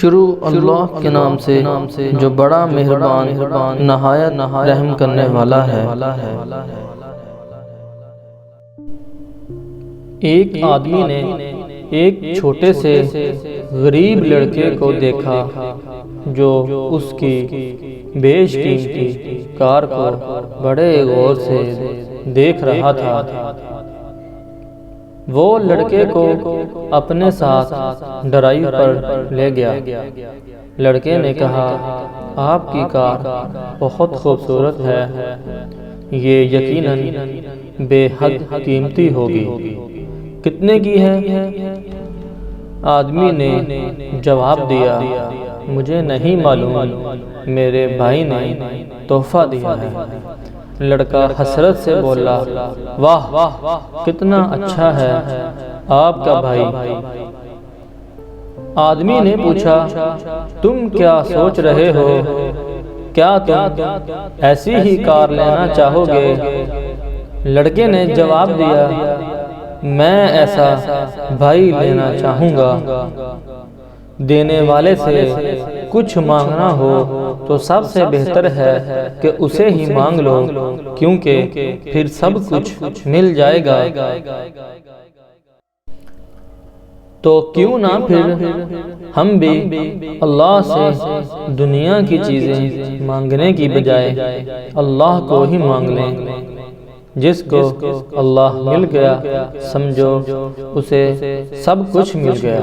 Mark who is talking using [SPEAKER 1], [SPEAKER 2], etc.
[SPEAKER 1] شروع اللہ کے نام سے جو بڑا مہربان نہایت رحم کرنے والا ہے۔ ایک آدمی نے ایک چھوٹے سے غریب لڑکے کو دیکھا جو اس کی بیش قیمتی کار کو بڑے غور سے دیکھ رہا تھا۔ وہ لڑکے کو اپنے ساتھ ڈرائیو پر لے گیا۔ لڑکے نے کہا، آپ کی کار بہت خوبصورت ہے، یہ یقیناً بے حد قیمتی ہوگی، کتنے کی ہے؟ آدمی نے جواب دیا، مجھے نہیں معلوم، میرے بھائی نے تحفہ دیا ہے۔ لڑکا حسرت سے بولا، واہ کتنا اچھا ہے آپ کا بھائی۔ آدمی نے پوچھا، تم کیا سوچ رہے ہو؟ کیا تم ایسی ہی کار لینا چاہو گے؟ لڑکے نے جواب دیا، میں ایسا بھائی لینا چاہوں گا۔ دینے والے سے کچھ مانگنا ہو تو سب سے بہتر ہے کہ اسے ہی مانگ لو، کیونکہ پھر سب کچھ مل جائے گا۔ تو کیوں نہ پھر ہم بھی اللہ سے دنیا کی چیزیں مانگنے کی بجائے اللہ کو ہی مانگ لیں۔ جس کو اللہ مل گیا سمجھو اسے سب کچھ مل گیا۔